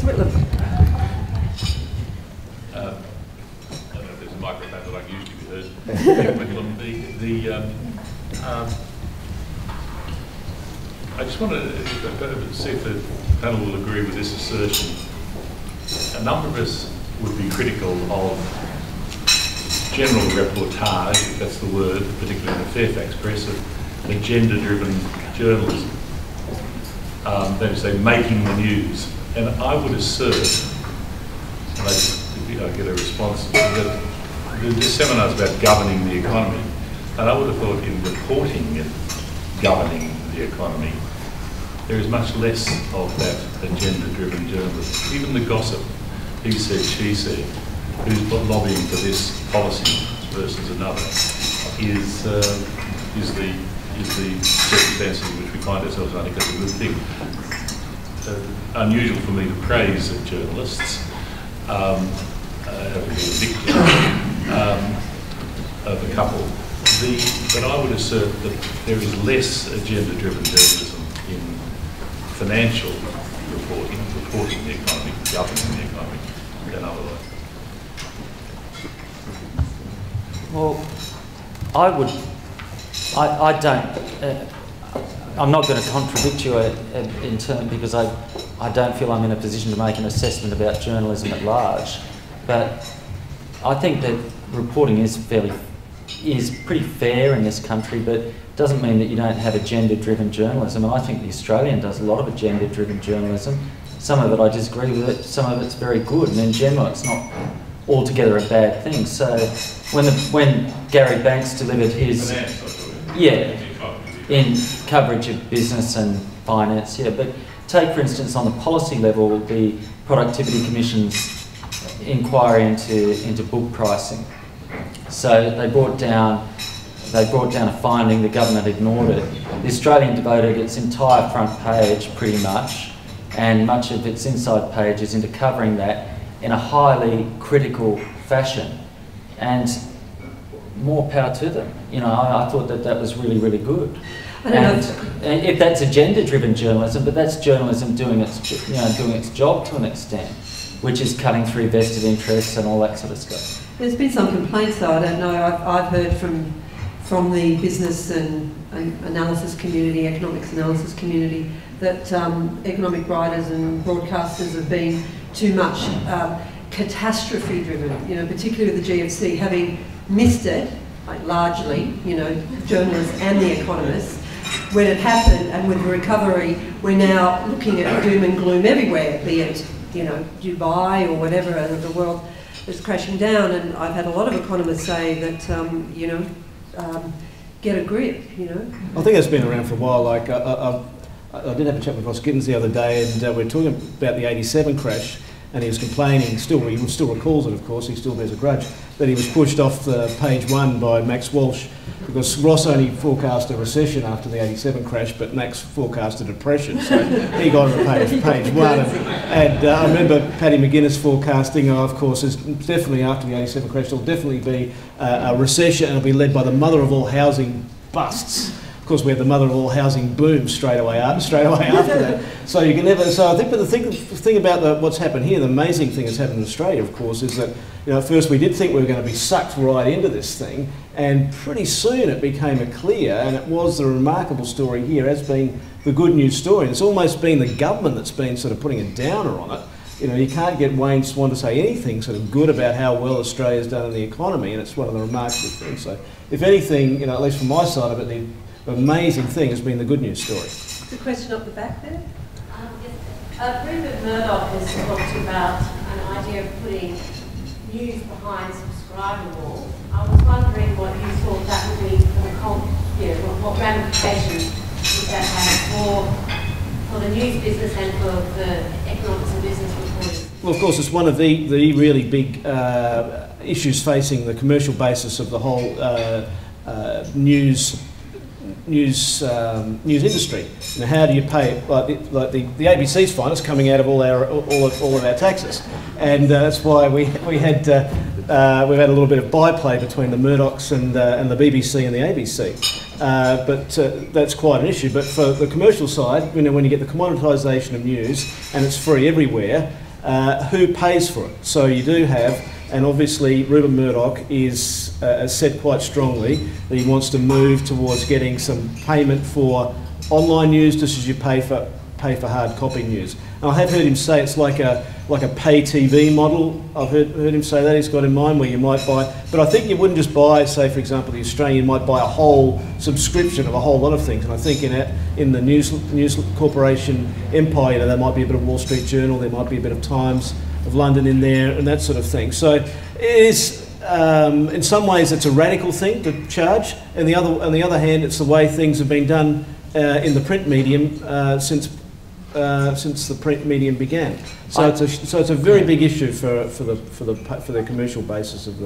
Whitlam. I don't know if there's a microphone that I can usually be heard. I just want to see if the panel will agree with this assertion. A number of us would be critical of general reportage, if that's the word, particularly in the Fairfax press, of agenda-driven journalism. That is, say, making the news. And I would assert, and I get a response, that this seminar is about governing the economy. And I would have thought in reporting and governing the economy, there is much less of that agenda-driven journalism. Even the gossip, he said, she said, who's lobbying for this policy versus another, is the circumstances in which we find ourselves. I think that's a good thing. Unusual for me to praise journalists, of a couple. But I would assert that there is less agenda-driven journalism in financial reporting the economy, governing the economy, than otherwise. Well, I'm not going to contradict you in turn, because I don't feel I'm in a position to make an assessment about journalism at large. But I think that reporting is pretty fair in this country, but it doesn't mean that you don't have agenda-driven journalism. And I think the Australian does a lot of agenda-driven journalism. Some of it I disagree with it, some of it's very good, and in general it's not altogether a bad thing. So when Gary Banks delivered his in coverage of business and finance, but take for instance on the policy level the Productivity Commission's inquiry into book pricing. So they brought down a finding, the government ignored it. The Australian devoted its entire front page pretty much, and much of its inside pages into covering that in a highly critical fashion, and more power to them. You know, I thought that was really, really good. And if that's agenda-driven journalism, but that's journalism doing its job to an extent, which is cutting through vested interests and all that sort of stuff. There's been some complaints, though. I don't know. I've heard from the business and analysis community, economics analysis community, that economic writers and broadcasters have been too much catastrophe-driven. You know, particularly with the GFC, having missed it, like largely, you know, journalists and the economists, when it happened, and with the recovery, we're now looking at doom and gloom everywhere, be it, you know, Dubai or whatever, and the world is crashing down. And I've had a lot of economists say that, you know, get a grip, you know. I think that's been around for a while. Like, I did have a chat with Ross Gittins the other day, and we were talking about the '87 crash, and he was complaining, he still recalls it, of course, he still bears a grudge, that he was pushed off the page one by Max Walsh, because Ross only forecast a recession after the '87 crash, but Max forecast a depression, so he got on page one. And I remember Paddy McGuinness forecasting, of course, is definitely after the '87 crash, there'll definitely be a recession, and it'll be led by the mother of all housing busts. Of course, we had the mother of all housing boom straight away after that. So you can never. So I think, but the thing about what's happened here, the amazing thing that's happened in Australia, of course, is that, you know, at first we did think we were going to be sucked right into this thing, and pretty soon it became clear, and it was the remarkable story here as being the good news story. And it's almost been the government that's been sort of putting a downer on it. You know, you can't get Wayne Swan to say anything sort of good about how well Australia's done in the economy, and it's one of the remarkable things. So, if anything, you know, at least from my side of it, the amazing thing has been the good news story. The question up the back there. Rupert Murdoch has talked about an idea of putting news behind subscriber walls. I was wondering what you thought that would mean for what ramifications would that have for the news business and for the economics and business reporting? Well, of course, it's one of the really big issues facing the commercial basis of the whole news industry. Now, how do you pay? Like the ABC's fine. It's coming out of all of our taxes, and that's why we've had a little bit of byplay between the Murdochs and the BBC and the ABC. But that's quite an issue. But for the commercial side, you know, when you get the commoditisation of news and it's free everywhere, who pays for it. So you do have, and obviously Rupert Murdoch has said quite strongly that he wants to move towards getting some payment for online news just as you pay for hard copy news. And I have heard him say it's like a pay TV model. I've heard him say that he's got in mind, where you might buy, but I think you wouldn't just buy, say for example the Australian, you might buy a whole subscription of a whole lot of things. And I think in the news corporation empire, you know, there might be a bit of Wall Street Journal, there might be a bit of Times of London in there, and that sort of thing. So it is, in some ways, it's a radical thing to charge. On the other hand, it's the way things have been done in the print medium since the print medium began. So it's a very big issue for the commercial basis of the